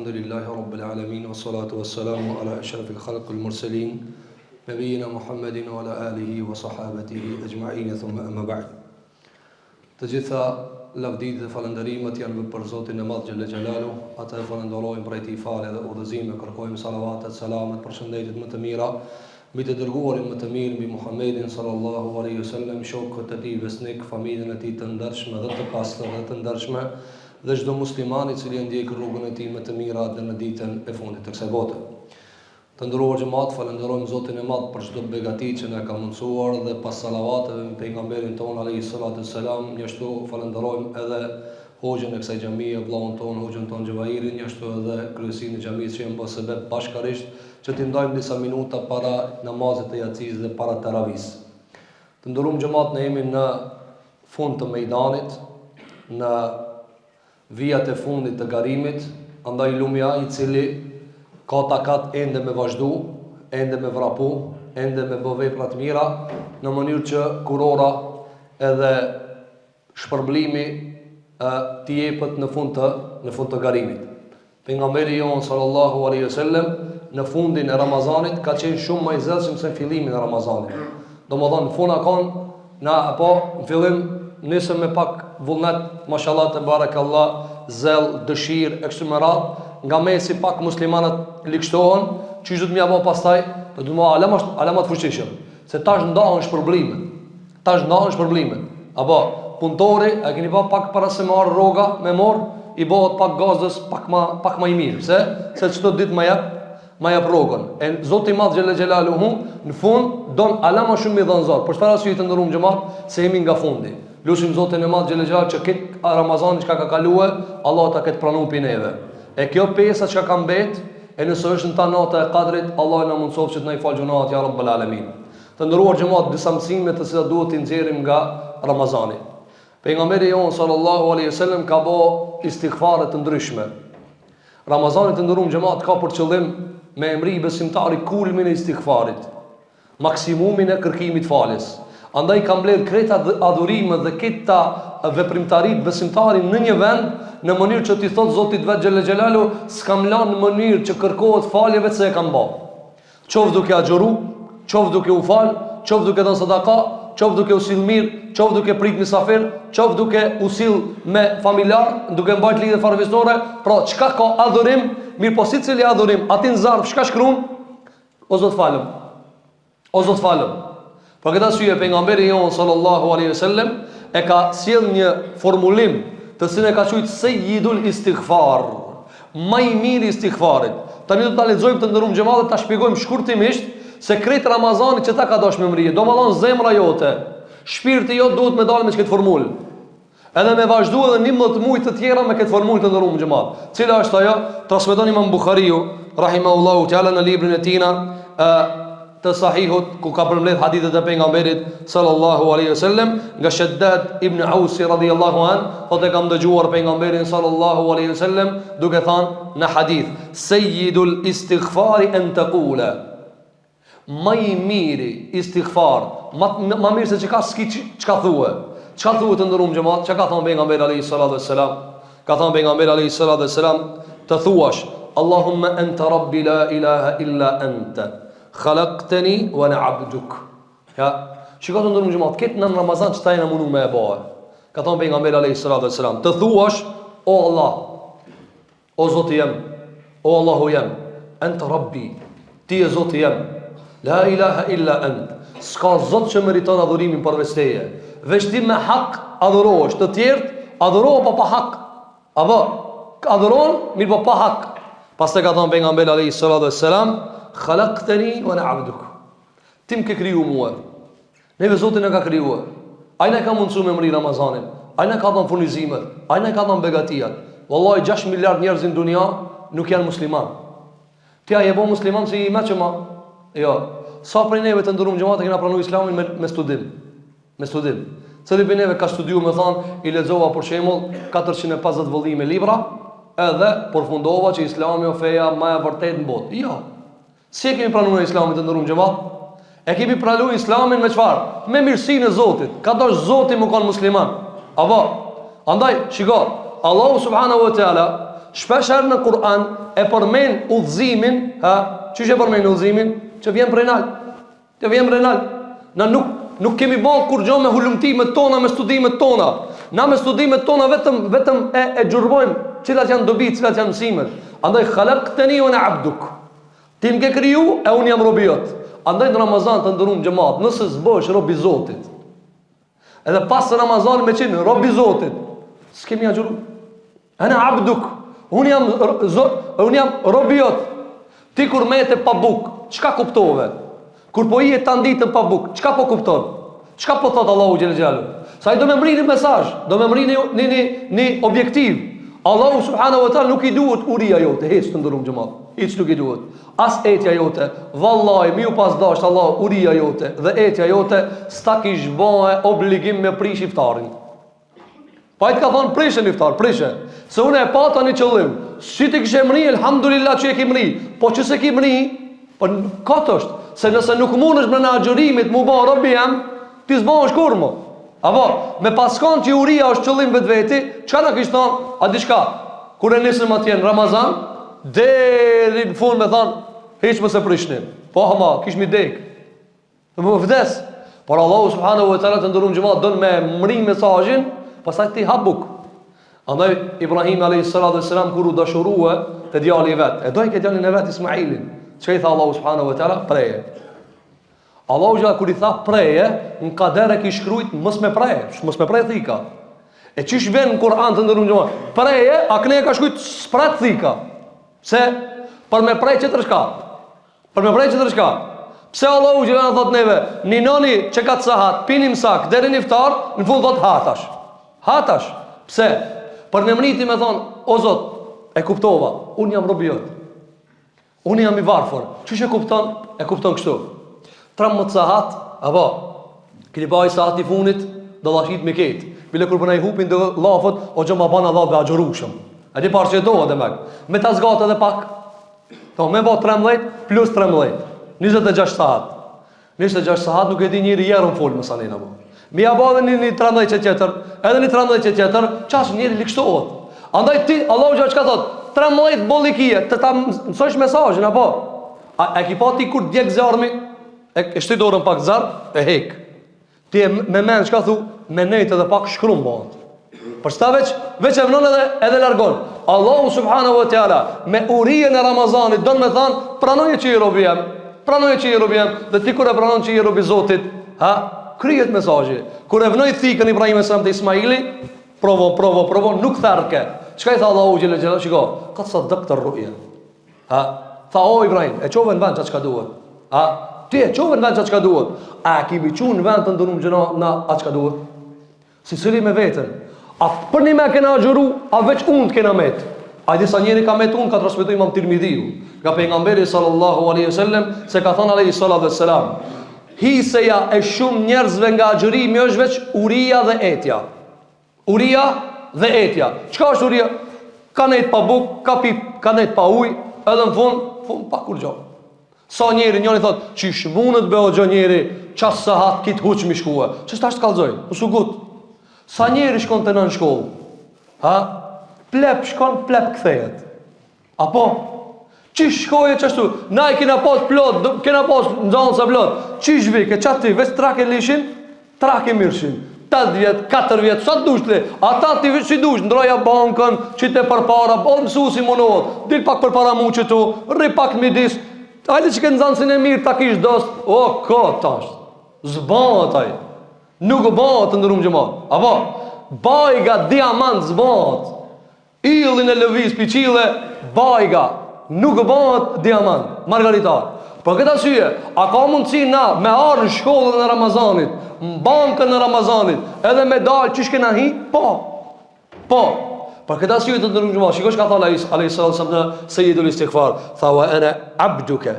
Alhamdulillahi Rabbil Alamin, wassalatu wassalamu ala ashrafil khalqil mursalin, nabiyina Muhammedin wa ala alihi wa sahabatihi ajma'in, thumma amma ba'd. Të gjitha lavdit dhe falënderimet janë për Zotin e Madh Xhella Xhelalu, atë e falenderojmë për ai falë dhe udhëzime, kërkojmë salavatet, selamet, përshëndetjet më të mira mbi të dërguarin më të mirë, mbi Muhammedin sallallahu alaihi wasallam, shokët e tij besnik, familjen e tij të ndershme dhe të pastër dhe të ndershme, dhe çdo musliman i cili ndjek rrugën e tij më të mirë deri në ditën e fundit të kësaj bote. Të nderuar xhamat, falenderojmë Zotin e Madh për çdo begati që na ka mundsuar dhe pas salavateve me pejgamberin ton alayhi salatu wassalam, njështu falenderojmë edhe hoxhën e kësaj xhamie, vllahun ton, hoxhën ton Xhavairin, njështu edhe kryesinë e xhamisë që janë bërë sebeb bashkarisht që t'i ndajmë disa minuta para namazit të yatsis dhe para taravis. Të nderuar xhamat, ne jemi në fund të mejdanit, në vijat e fundit të garimit, andaj lumja i cili ka takat ende me vazhdu, ende me vrapu, ende me bë vepra të mira, në mënyrë që kurora edhe shpërblimi t'i jepet në fund të garimit. Pejgamberi jon sallallahu alaihi wasallam në fundin e Ramazanit ka qenë shumë më i zellshëm se në fillimin e Ramazanit. Domethënë në fund akon na apo në fillim nisëm me pak vullnet, mashallah te barakallah, zell, dëshirë e kështu me radhë, nga mesi pak muslimanët likështohen, çish do të më apo pastaj, do të më alamat fuqishëm, se tash ndahen shpërblimet. Apo punëtori, a keni pa pak para se marr rroga, me morr, i bëhet pak gazdës, pak më i mirë, se çdo ditë më jap rrogën. E Zoti i Madh Xhella Xhelaluhu në fund don alama shumë i dhënzor. Për çfarë arsye të ndërum xhamat, se jemi nga fundi. Lutim Zotin e Madh Xhella Xhelalu që këtë Ramazan që ka kaluar, Allah ta ketë pranuar pi neve. E kjo pesa që ka mbet, e nëse është në ta nata e Qadrit, Allah na mundsof që të na i fal gjunat ya Rabbul Alamin. Të nderuar xhamat, disa mësime të cilat duhet t'i nxjerrim nga Ramazani. Pejgamberi jon sallallahu alaihi wasallam ka bë istighfare të ndryshme. Ramazani të nderuar xhamat ka për qëllim me emri besimtari kulmin e istighfarit, maksimumin e kërkimit faljes. Andaj ka mbledh kreta adhurimet dhe këta veprimtarit besimtarin në një vend, në mënyrë që t'i thot Zotit vet Xhella Xhelalu, s'kam lanë në mënyrë që kërkohet falje vetë se e kam bë. Qoftë duke agjëru, qoftë duke u fal, qoftë duke dhënë sadaka, qoftë duke u sill mirë, qoftë duke prit mysafir, qoftë duke u sill me familjar, duke mbajt lidhje farefisnore, pra çka ka adhurim, mirë po sicili adhurim, aty në zarf çka shkruan? O Zot falem. O Zot falem. Për këtë arsye pejgamberi jon sallallahu alaihi wasallam e ka sjell një formulim të cilën e ka quajtur Sayyidul Istighfar, më i miri i istighfarit. Tani do ta lexojmë të ndërum xhamat dhe ta shpjegojmë shkurtimisht se kret Ramazani që ta ka dashmëri. Domethënë zemra jote, shpirti jot duhet me dalë me këtë formulë. Edhe me vazhdu edhe 11 muaj të tjera me këtë formulë të ndërum xhamat. Cila është ajo? Transmeton Imam Buhariu rahimahullahu ta'ala në librin e tij të sahihut, ku ka përmbledh hadithet e pejgamberit sallallahu alaihi wasallam, nga Shaddad ibn Aus radhiyallahu an, thotë kam dëgjuar pejgamberin sallallahu alaihi wasallam duke thënë në hadith: Sayyidul istighfari an taqula. Më i miri istighfar, më mirë se çka thua. Çka thua të ndërum xhamat? Çka ka thënë pejgamberi alayhi salatu wassalam? Ka thënë pejgamberi alayhi salatu wassalam, të thuash: Allahumma anta rabbi la ilaha illa anta. Khalaqtani wa ana 'abduk. Ja, shikoj të ndërmë xhamat, këtë në Ramazan që tajna mundu me e bëhe. Ka thonë pejgamberi alayhi salatu wassalam, të thuash: O Allah, o Zoti jam, o Allahu jam, anta rabbi, ti e Zoti jam, la ilaha illa ant. S'ka Zot që meriton adhurimin përveç teje. Veç ti me hak adhurohesh, të tjerët adhurohen pa hak. Apo adhurohen mirë pa hak. Pastaj ka thonë pejgamberi alayhi salatu wassalam: Khalaqtani wa ana 'abduk. Ti më ke kriju mua. Neve Zoti na ka krijuar. Ai na ka mundsuar me mri Ramazanin. Ai na ka dhënë furnizimet. Ai na ka dhënë begatijat. Wallahi 6 miliard njerëz në dunja nuk janë musliman. Ti a je bo musliman si i mëshëm? Jo. Sa prej neve të ndërum xhamat kena pranuar Islamin me studim. Me studim. Cili prej neve ka studiuar, më thon, i lexova për shembull 450 vëllime libra, edhe përfundova që Islami o feja më e vërtetë në botë. Jo. Si e kemi pranuar Islamin të ndërum xhamat? E kemi pranuar Islamin me çfarë? Me mirësinë e Zotit. Ka dash Zoti më kon musliman. Apo, andaj, shiko, Allahu subhanahu wa taala Shpesh herë në Kur'an e përmend udhëzimin, çish e përmend udhëzimin? Që vjen prej nal. Që vjen prej nal. Na nuk kemi bën kur gjë me hulumtimet tona, me studimet tona. Na me studimet tona vetëm e xhurbojmë cilat janë dobi, cilat janë mësimet. Andaj khalaqtani wa ana abduk. Ti më ke kriju e unë jam robi jot. Andaj në Ramazan të ndërum xhamat, nëse zbosh robi i Zotit. Edhe pas Ramazan me qenë robi i Zotit, s'kemi agjuru. Ana abduk. Unë jam robi jot. Ti kur mete pa buk, çka kuptove? Kur po je tan ditën pa buk, çka po kupton? Çka po thot Allahu xhel xhelalu? Sa i do me mrini mesazh, do me mrini një objektiv. Allahu subhanahu wa taala nuk i duhet uria jote, hiç të ndërum xhamat. Hiç nuk i duhet. As etja jote, vallahi mi u pas dash Allah uria jote dhe etja jote s'ta kish bëhe obligim me prish iftarin. Pa i të ka thonë prishën iftar, prishë. Se une e pata një qëllim. Si ti kishe mri, elhamdulillah që e ki mri. Po që se ki mri, po katë është. Se nëse nuk mund është mrena agjërimit mu ba robi jem, ti s'ba është kur mo. Apo, me paskon që uria është qëllim vetë veti, qka në kishtë thonë, a di shka, kur e nisëm atje në Ramazan, deri në fund me thonë, heq më se prishnin. Po hama, kish mi dek. Dhe më vdes. Por Allahu subhanahu wa ta'ala të ndërum gjëmat, dënë me mri mesazhin, pastaj ti ha buk. Andaj Ibrahim alayhis salam kur u dashurua te djali i vet, e doi ke djalin e vet Ismailin. Çka i tha Allahu subhanahu wa taala? Preje. Allahu ja kur i tha preje, në kader e ki shkruajt mos me prej thika. E çish vjen në Kur'an të ndërruar. Preje, a këne ka shkruajt sprat thika. Pse? Për me prej çetër shka. Për me prej çetër shka. Pse Allahu ja thot neve, ninoni çka sahat, pinim sak deri në iftar, në fund thot hatash. Hatash. Pse? Për në mriti me thonë, o Zot, e kuptova, unë jam robi jot. Unë jam i varfër. Çish e kupton? E kupton kështu. 13 sahat, apo, kini baj sahat i funit, do lashit me ketë. Bile kur përna i hupin dhe lafët, o gjë ma banë Allah dhe agjerushëm. E di parë që e doha dhe mek. Me ta zgatë edhe pak. Me bo 13 plus 13. 26 sahat. 26 sahat nuk e di njëri jerën folë më sanin apo. Mi ja ba dhe një 13 që tjetër, edhe një 13 që tjetër, qash njëri likështohet. Andaj ti, Allahu që ka thot, 13 bollikije, të ta mësojsh mesazhin apo? E ki pa ti kur djek zarmi, e shti dorën pak zar, e hek. Ti e me men, çka thu, me nejt edhe pak shkrum bëhet. Për sta veç e vënon edhe largon. Allahu subhanahu wa taala me urien e Ramazanit don me thon, pranoje që i robi jam, pranoje që i robi jam, dhe ti kur e pranon që i robi Zotit, kryet mesazhi. Kur e vnoi thikën Ibrahim e te Ismaili, provo, nuk tharke. Çka i tha Allahu xhelal xhelal, shiko, ka sadaqta ar-ru'ya. Tha o Ibrahim, e çove në vend çka duhet. Ti e çove në vend çka duhet. A kimi çun në vend të ndonum gjëna na çka duhet? Si cili me veten. A për një me kena agjëru, a veç unë të kena met. A di sa njeri ka met unë, ka transmetuar Imam Tirmidhiu, nga pejgamberi sallallahu alaihi wasallam, se ka thënë alaihi salatu wassalam, hiseja e shumë njerëzve nga agjërimi është veç uria dhe etja. Uria dhe etja. Çka është uria? Ka nejt pa buk, ka nejt pa uj, edhe në fund pa kur gjo. Sa njeri, njëri thot, qish mundet be o gjo njeri, qas se hat kitë huq mi shkue. Qës ta është kalzoj? Usu gut. Sa njeri shkon të nën shkollë? Plep shkon, plep kthejet. Apo? Qish shkoje qashtu? Na i kena pas plot, kena pas në zonë sa plot. Qish vike, qatë ti, veç trake lishin, trake mirshin. 8 vjet, 4 vjet, sa të dush le? Ata ti si dush, ndroja bankën, qite për para, mësu si munohet, dil pak për para mu që tu, rri pak midis, hajde që ke në zansin e mirë, ta kish dost, o, ka tash, zbat aj, nuk bat të ndërum gjëmat, apo, bajga, diamant zbat, illin e lëviz, piqile, bajga, nuk bat diamant, margaritar. Për këtë asyje, a ka mundësi na me arë në shkollën e Ramazanit, në bankën e Ramazanit, edhe me dalë që shkena hi? Po. Për këtë asyje të ndërëm gjëma, shikosh ka thallë a.s. në sejidul istighfar, tha wa ana abduke,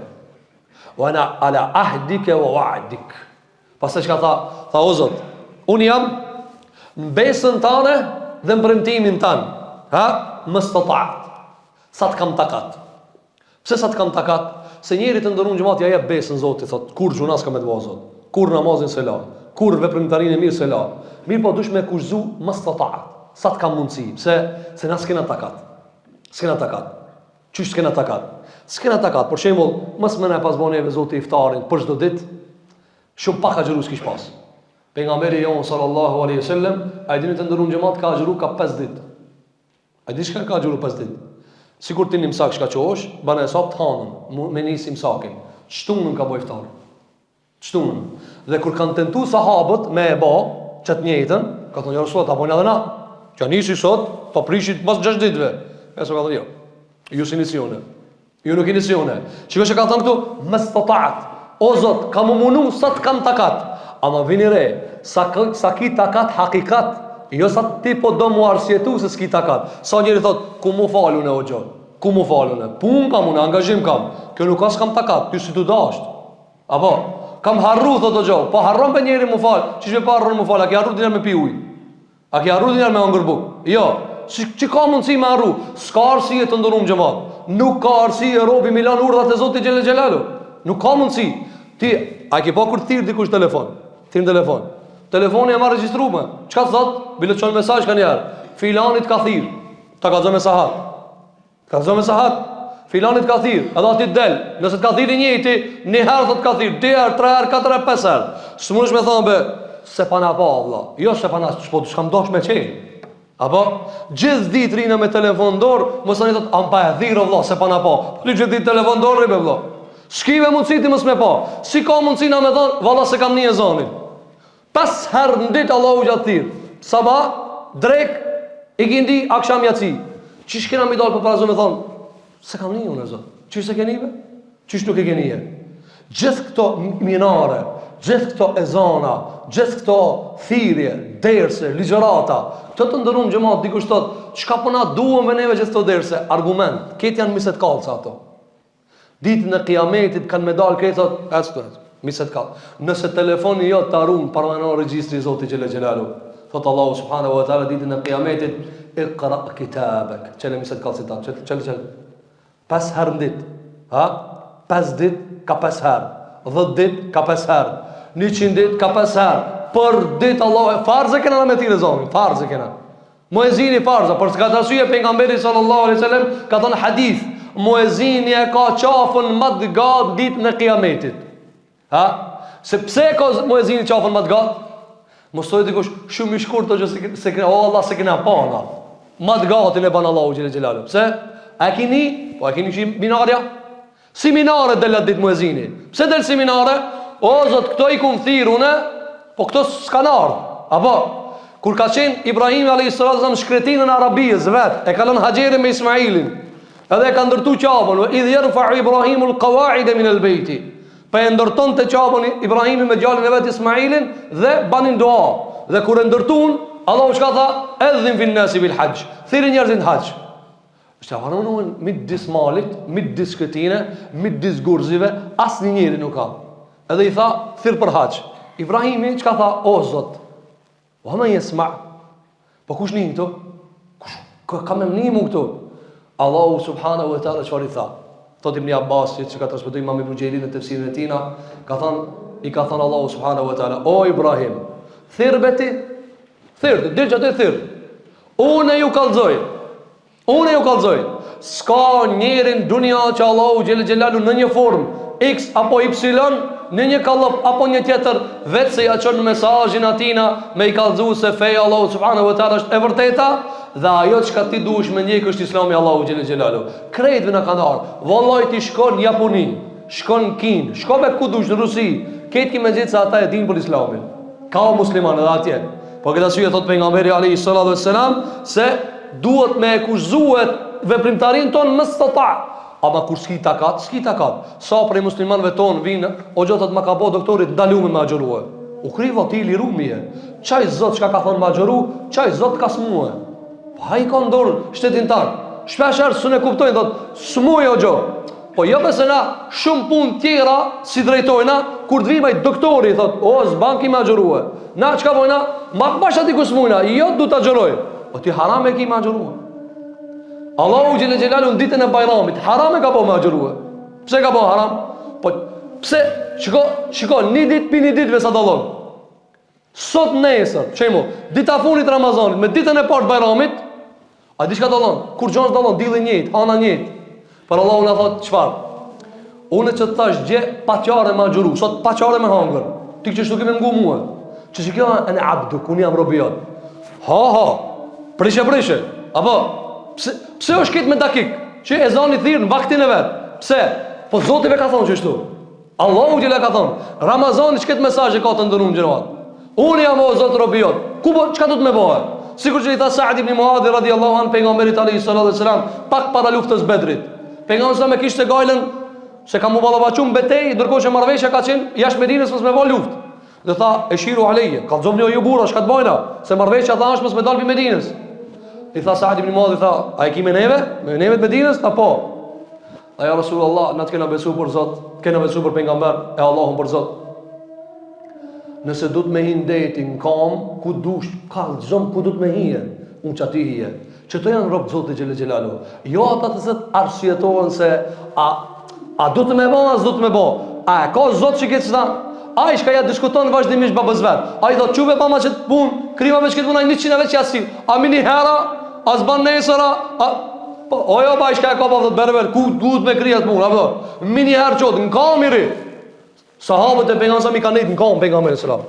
wa ana ala ahdike wa wa'dik. Pas të që ka tha o Zot, unë jam në besën tane dhe në premtimin tanë, më stëtaat, sa të kam takat. Pse sa të kam takat? Se njeri të ndërun gjëmat ja jep besën Zotit, thot, kur gjunas ka me të Zot, kur namazin se la, kur veprimtarin e mirë se la. Mirë po dush me kushzu mas të taat, sa të kam mundësi, se nas kena takat. S'kena takat. Qysh s'kena takat? S'kena takat. Për shembull, mos më na pas boneve Zoti iftarin për çdo ditë. Shumë pak agjëru s'kish pas. Pejgamberi jon sallallahu alaihi wasallam, ai dini të ndërun xhamat ka agjëru ka 5 ditë. Ai di çka ka agjëru 5 ditë. Sikur ti nimsak shka qosh, bana e sop të hanën, me nisi msakin. Shtunën ka bo iftar. Shtunën. Dhe kur kanë tentu sahabët me e ba, që të njëjtën, ka thonë, ja Rasulullah, ta bojnë edhe na. Që nisi sot, po prishit mas 6 ditëve. E so ka thonë, jo. Ju si nisione. Ju nuk i nisione. Që ka thonë këtu, mes të taat. O Zot, ka më munu, sa të kam takat. Ama vini re, sa ki takat hakikat, jo sa ti po do mu arsjetu se s'ki takat. Sa njëri thot, ku mu falun e o gjo? Ku mu falun e? Pun kam unë, angazhim kam. Kjo nuk as kam takat, ty si tu dasht. Apo, kam harru, thot o gjo. Po harron për njëri mu fal. Qishme pa harron mu fal, a ki harru dinjar me pi uj? A ki harru dinjar me angër buk? Jo, që ka mundësi me harru? S'ka arsi e të ndërum gjemat. Nuk ka arsi e robi milan urdhat e Zotit Gjelle Gjelalu. Nuk ka mundësi. Ti, a ki pa kur thirr dikush telefon? Thirr telefon. Telefoni e ma regjistru me. Qka të thot? Bile të qonë mesaj ka njerë. Filanit ka thirë. Ta ka zë me sahat. Ka zë me sahat. Filanit ka thirë. Edhe ati të del. Nëse të ka thirë njëti, një herë thot ka thirë. 2 herë, 3 herë, 4 herë, 5 herë. Së mund është me thonë be, se pa na pa, vla. Jo se pa na, shpo të shkam dosh me qenë. Apo? Gjithë ditë rina me telefon dorë, mësë një thot, am pa e thirë, vla, se pa na pa. Gjithë ditë telefon dorë, ribe, vla. Shkive mundësi ti mësë me pa. Si ka mundësi na me thonë, valla se kam një e zonin. 5 herë në ditë Allahu gjatë thirë. Sabah, drek, ikindi, aksham jaci. Qish kena mi dalë për parazu me thonë, se kam një unë e zotë. Qish se kenive? Qish nuk e kenije? Gjithë këto minare, gjithë këto ezana, gjithë këto thirje, derse, ligjerata, këto të ndërum gjëmat, dikush thot, qka përna duhem me neve gjithë këto derse? Argument, ketë janë miset kalca ato. Ditën e kiametit kanë medal këtë thot, miset kallë. Nëse telefoni jo të arun parmenon regjistri Zotit Gjelle Gjelalu, thot Allahu subhanahu wa ta'ala ditën e kiametit, iqra kitabek. Qele miset kallë citat. Qele. 5 herë në ditë. 5 ditë ka 5 herë. 10 ditë ka 5 herë. 100 ditë ka 5 herë. Për ditë Allah, farze kena në me tire zonë. Farze kena. Muezini farza. Për s'ka të arsye pejgamberi sallallahu alaihi wasallam ka thënë hadith. Muezini e ka qafën më të gatë ditën e kiametit. Se pse ka muezini qafën më të gatë? Mostoj dikush shumë i shkurt të gjë se Allah se kena pa nga. Më të gatin e ban Allahu Gjelle Gjelalu. Pse? A kini? Po a kini që minarja? Si minare delat ditë muezini. Pse del si minare? O zot, këto i kumë thirune, po këto s'kan ardhë. Apo? Kur ka qenë Ibrahim a.s. shkretinën Arabijës vetë, e kalon Hajerin me Ismailin, edhe e ka ndërtu qabën, idh yarfa'u Ibrahimul qawaida min al-bayti. Pa e ndërton të qabën Ibrahimi me djalin e vetë Ismailin dhe banin dua. Dhe kur e ndërtun, Allahu çka tha? Edhin fin nasi bil hajj. Thirrni njerëzit në haxh. Është haronuar midis malit, midis shkretine, midis gurzive, asnjë njeri nuk ka. Edhe i tha, thirr për haxh. Ibrahimi çka tha? O Zot, wa man yasma. Po kush nin këtu? Kush ka më nimu këtu? Allahu subhanahu wa taala çfarë i tha? Thot Ibn Abbas, që ka transmetuar Imam Ibn Jarir në tefsirin e tij, ka thënë Allahu subhanahu wa taala, o Ibrahim, thirr beti, thirr, dil çatë thirr. Unë ju kallzoj. S'ka njeri në dunia që Allahu Gjelle Gjelalu në një formë X apo Y, në një kallop apo një tjetër, vetë se ja çon mesazhin atina me i kallzu se feja Allahu subhanahu wa taala është e vërteta dhe ajo çka ti duhesh me ndjek është Islami Allahu Gjelle Gjelalu. Krejtve në kanë ardhur. Vallahi ti shkon në Japoni, shkon në Kinë, shkon me ku dush në Rusi, këtë me gjithë se ata e dinë për Islamin. Ka muslimanë edhe atje. Po këtë arsye thot pejgamberi alayhi salatu wassalam se duhet me kushzuhet veprimtarin ton më stata. Ama kur s'ki takat. Sa prej muslimanëve ton vinë, o gjotat ma ka po doktorit ndalume me agjeruhe. U kriva ti liru mije. Qaj zot çka ka thonë me agjeru, qaj zot ka smue. Pa i ka ndorë shtetin tanë. Shpesher së ne kuptojnë, thot, smuje o gjo. Po jo pëse na shumë pun tjera si drejtojna, kur të vimaj doktori, thot, o zbanki me agjeruhe. Na qka pojna, ma këbash ati ku smujna, jo du të agjeroj. O ti haram e ki me agjeruhe. Allahu Gjelle Gjelalu në ditën e Bajramit haram e ka po me agjeruhe. Pse ka po haram? Po pse, shiko, një dit për një dit vesa dalon. Sot nesër, qëjmo, dita funit Ramazanit me ditën e partë Bajramit, A di çka dallon? Kur gjonë dallon, dilli njëjtë, ana njëjtë. Për Allah unë thot çfarë? Unë që të thash gje paqare ma gjuru, sot paqare me hangër. Ti që shtu keme ngu mua. Që që kjo e në abdu, unë jam robijot. Ha, prishe. Apo, pse është kitë me dakik? Që e zani thirë në vaktin e vetë. Pse? Po Zotive ka thonë që shtu. Allahu gjele ka thonë. Ramazani që këtë mesajë ka të ndërru në gjërat. Unë jam o Zotë robijot. Qka du të me bëhe? Sikur që i tha Sa'd ibn Muadhi radiallahu an pejgamberit alayhi salatu wassalam pak para luftës Bedrit. Pejgamberi sa me kishte gajlën se ka mu ballavaçu betejë, ndërkohë që marrëveshja ka qenë jashtë Medinës mos me vao luftë. Dhe tha eshiru aleje, ka zobni ju burra, çka të bëjna? Se marrëveshja thash mos me dal pi Medinës. I tha Sa'd ibn Muadhi tha, a e kimë neve? Me neve të Medinës? Ta po. A ja Rasulullah, na të kena besu për Zot, kena besu për pejgamber e Allahun për Zot. Nëse du të me hinë deti në kam, ku dush, kalzom, ku du të me hije, unë që ati hije. Që të janë robë Zotë Gjellë Gjellalu. Jo ata të zëtë arsyetohen se a du të me bo, a s'du të me bo. A e ka Zotë që këtë qëta, a i shka ja diskuton vazhdimisht babës vetë. A i do të quve pa ma që të punë, krima me që këtë punaj 100 veç që asim. A mini hera, a zban nesëra, ojo pa i shka e ka pa dhe të berber, ku duhet me krija të punë, mini herë qotë, në kam i ri. Sahabët e pejgamberit sa mi kanë nejtë në kam pejgamberit sallam.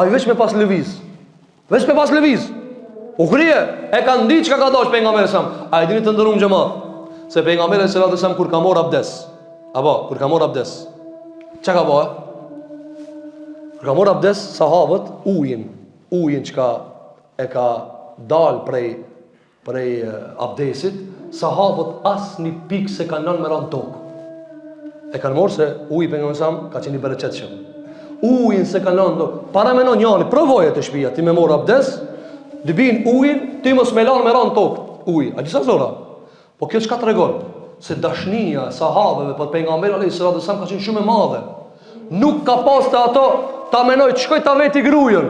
Ai veç me pas lëviz. Veç me pas lëviz. U krije, e kanë ditë çka ka dash pejgamberi sallam. Ai dini të ndërum xhamat. Se pejgamberi sallam kur ka marr abdes. Apo kur ka marr abdes. Çka ka bëu? Kur ka marr abdes sahabët ujin çka e ka dal prej abdesit, sahabët asnjë pikë se kanë lënë me ran tokë. E kanë morë se uji për nga mësam ka qenë i bereqetshëm. Ujin se kanë lënë, para me në njani, provoje të shpia, ti me morë abdes, dy bin ujin, ti mos me lanë me ranë tokë, uji. A disa zora? Po kjo çka të regon? Se dashnia e sahabeve për pejgamberin alayhis salam ka qenë shumë e madhe. Nuk ka pas të ato, ta menoj, që shkoj ta veti grujën,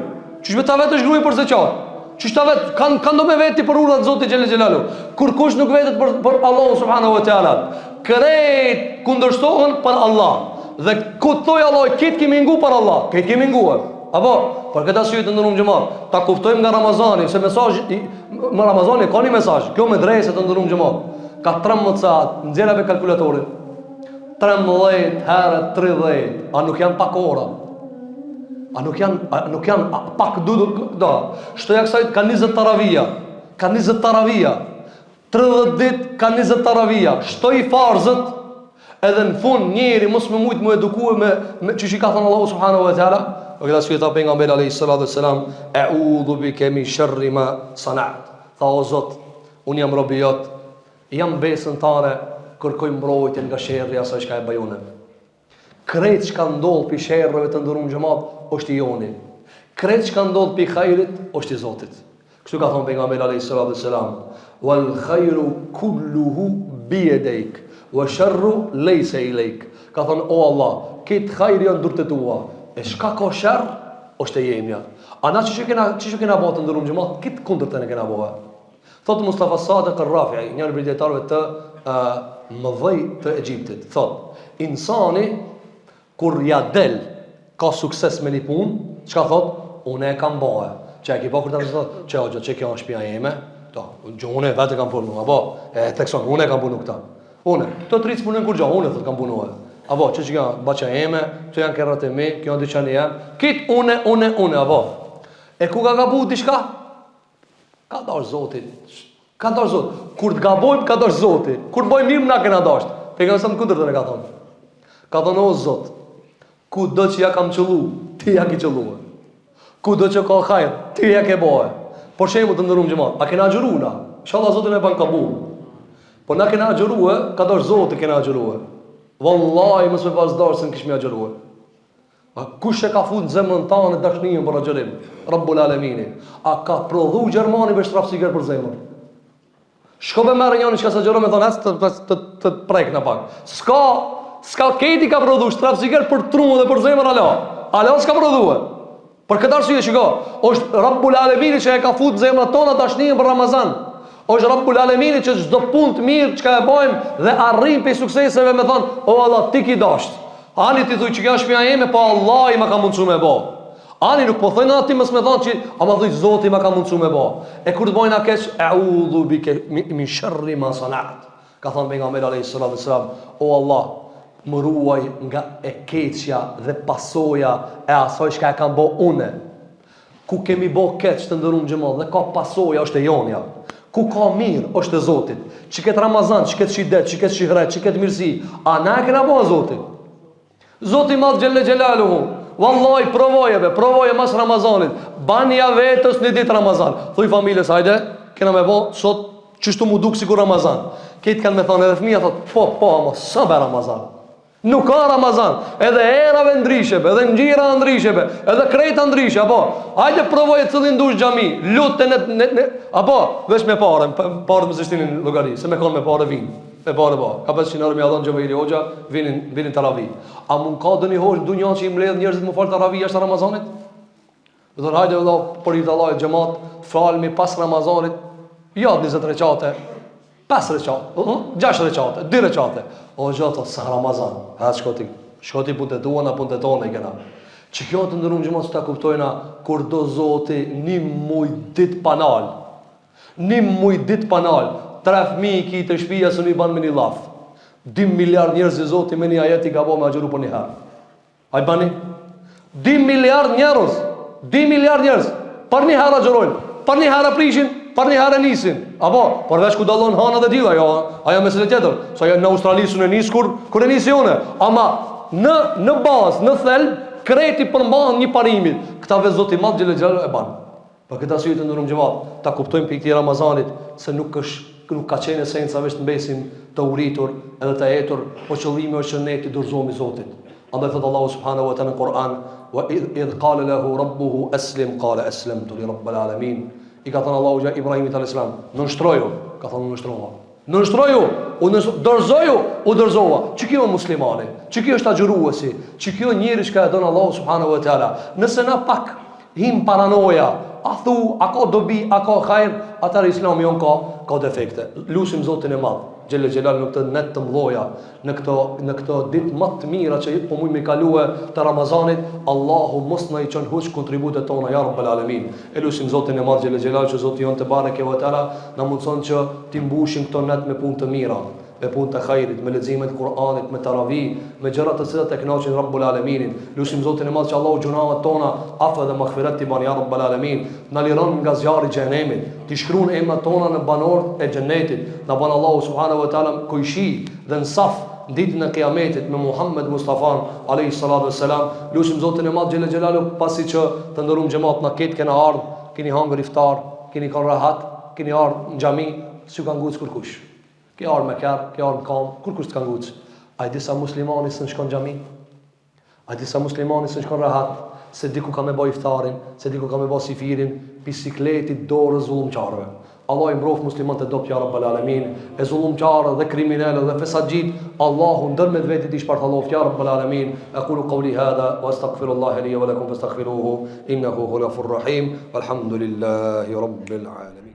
që shme ta vetë është grujë për zeqat, që shta vetë, kanë do me veti për urat Zotit Gjellë Gjellalu, kur kush nuk vetet për Allah subhanahu wa ta'ala. Krejt kundërshtohen për Allah. Dhe ku të thoi Allah, këtë kemi ngu për Allah, këtë kemi nguar. Apo, për këtë asyjë të ndërum gjëmat, ta kuftojmë nga Ramazani, se më Ramazani ka një mesazh, kjo me drejse të ndërum gjëmat. Ka 13 saat, në gjerave kalkulatorit, 13 herë 30, a nuk janë pak ora? A nuk janë pak do. Shtoja kësajt ka 20 taravija, 30 dit ka 20 taravija. Shtoj farzët, edhe në fund njeri mos me mujtë mu edukue me që ka thënë Allahu subhanahu wa ta'ala. O këta që i tha pejgamberi alayhis salam, e'udhu bike min sharri ma sana'at. Tha o Zot, unë jam robi jot, jam besën tare, kërkoj mbrojtjen nga sherrri asaj çka e bajone. Krejt që ka ndodhë për sherrëve të ndërum xhamat, është i joni. Krejt që ka ndodhë për khajrit, është i Zotit. Kështu ka thonë pejgamberi alayhis salam, wal khayru kulluhu bi yadayk wa sharru laysa ilayk. Ka thonë o Allah, këtë khajri janë durtë tua, e shka ka sherr është e jemja. Ana çu kena bëu të ndërum xhamat, këtë kundërtën e kena bëu. Thotë Mustafa Sadiq al-Rafi'i, një prej dietarëve të mëdhej të Egjiptit, thotë insani kur ja del ka sukses me një punë, çka thotë? Unë e kam bëu. Çka e ke bëu kur ta thotë? Çe kjo është shtëpia ime. Unë vetë kam punu, apo e tekson, unë kam punu këta. Unë, të tric punën kur unë thotë kam punuar. Apo që që baqa eme, që janë kerrat e mi, kjo janë dyqani jam. Kit une, apo. E ku ka gabu diçka? Ka dash Zoti. Ka dash Zoti. Kur të gabojmë ka dash Zoti. Kur bëjmë mirë na kena dash. Pejgamberi sa më kundërtën e ka thonë. Ka thonë o Zot, ku do që ja kam qëllu, ti ja ke qëlluar. Ku do që ka hajr, ti ja ke bëhe. Por shembull të ndërum xhamat, a kena agjëruar na? Inshallah Zoti na ban kabul. Po na kena agjëruar, ka dash Zoti kena agjëruar. Wallahi mos me pas dash se kish me agjëruar. A kush e ka fut në zemrën tonë dashnin për agjërim? Rabbul Alamin. A ka prodhu Gjermani me shtrafsiger për zemrën? Shko me merë njëni që ka sa gjëro me thonë të prek në pak. Ska keti ka prodhu shtrafsiger për trumë dhe për zemrën ala s'ka prodhu. Për këtë arsye shiko, është Rabbul Alamin që e ka fut zemrën tonë dashnin për Ramazan. Është Rabbul Alamin që çdo punë të mirë që e bëjmë dhe arrim pe sukseseve me thonë, o Allah ti ki dasht. Ani ti thuj që kjo është shtëpia ime, po Allah i ma ka mundsuar me bë. Ani nuk po thënë ati mos më thonë që ama thuj Zoti më ka mundsu me bë. E kur të bojnë keq, a'udhu bike min sharri ma sanat. Ka thënë pejgamberi alayhis salam, o Allah, më ruaj nga e keqja dhe pasoja e asaj që e kam bë unë. Ku kemi bë keq të ndërum xhamat dhe ka pasoja është e jonja. Ku ka mirë është e Zotit. Çiket Ramazan, çiket shidet, çiket shihret, çiket mirësi. A na e kena bë Zoti? Zoti madh xhelle xhelaluhu. Wallahi provoje mas Ramazanit. Banja vetës një ditë Ramazan. Thuj familjes, hajde, kena me bë sot çështu mu duk sikur Ramazan. Këtë kanë me thonë edhe fëmija thot, po, ama sa be Ramazan. Nuk ka Ramazan, edhe erave ndryshebe, edhe ngjira ndryshebe, edhe krejta ndryshe, apo. Hajde provoje të cëllin dush xhami, lutën apo veç me parën më zështinin llogari, se me kanë me parë vinë. Me parë ba. Ka 500 euro me adhon Xhamaili Hoxha, vinin taravih. A mund ka doni hoxh në dunjë që i mbledh njerëzit më fal taravih jashtë Ramazanit? Do të hajde vëlla për i dallaj xhamat, falmi pas Ramazanit, jo 20 recate, 5 recate, 6 recate, 2 recate. O xhato sa Ramazan, ha shkoti punët tuana, punët tona i kena. Që kjo të ndërum xhamat ta kuptojna kur do Zoti një muj dit panal. Një muj dit panal. 3 fëmijë i kitë shtëpia së i ban me një llaf. 2 miliard njerëz i Zoti me një ajet i gabo me agjëru për një herë. Ai bani 2 miliard njerëz, 2 miliard njerëz për një herë agjërojnë, për një herë prishin, për një herë nisin. Apo, përveç ku dallon hana dhe dilla, jo, ajo mesele tjetër. Sa jo në Australi sunë nis kur e nisi one, ama në bazë, në thelb, kreti përmban një parimit. Këta ve Zoti madh xhelal e ban. Për këtë arsye të ndërum xhamat, ta kuptojmë pikë të Ramazanit se nuk ka qenë esenca veç të mbesim të uritur edhe të etur, po qëllimi është që ne të dorëzohemi Zotit. Andaj thot Allahu subhanahu wa ta'ala në Kur'an, wa idh qala lahu rabbuhu aslim qala aslamtu li rabbil alamin. I ka thënë Allahu ja Ibrahimit alayhis salam, nënshtroju, ka thënë nënshtrova. Nënshtroju, dorëzoju, u dorëzova. Çi kjo muslimani, çi kjo është agjëruesi, çi kjo njeri që ka dhënë Allahu subhanahu wa ta'ala. Nëse na pak him paranoja, a thu, a ka dobi, a ka hajr, atër islami jon ka defekte. Lusim Zotin e madh, xhelle xhelal në këtë net të mloja, në këto ditë më të mira që po mund me kalue të Ramazanit, Allahu mos na i çon huç kontributet tona ya rabbul alamin. E lusim Zotin e madh xhelle xhelal që Zoti jon te bareke ve teala na mundson që ti mbushim këto net me punë të mira, me punë të hajrit, me leximin e Kur'anit, me taravih, me gjëra të cilat e kënaqin Rabbul Alamin. Lutim Zotin e Madh që Allahu gjunaat tona afa dhe maghfirat ti bani ya Rabbul Alamin. Na liron nga zjarri i xhenemit, ti shkruan emrat tona në banorët e xhenetit. Na ban Allahu subhanahu wa taala kujshi dhe në saf ditën e Kiametit me Muhammed Mustafa alayhi salatu wassalam. Lutim Zotin e Madh xhela xhelalu pasi që të ndërum xhamat na ket kena ardh, keni hangër iftar, keni kon rahat, keni ardh në xhami, si ka nguc kurkush. Ke arë me kërë, ke arë në kam, kur kusht kanë gucë? A i disa muslimani së në shkon gjami? A i disa muslimani së në shkon rahat? Se diku ka me bo iftarin, se diku ka me bo sifirin, bisikletit dorë zullumqarëve. Allah i mbrov musliman të dopt ja rabbal alamin, e zullumqarë dhe kriminele dhe fesagjit, Allahu ndër me vetit i shpartaloft ja rabbal alamin. Aqulu qawli hadha wa astaghfirullaha li wa lakum fastaghfiruhu innahu huwal ghafurur rahim. Walhamdulillahi rabbil alamin.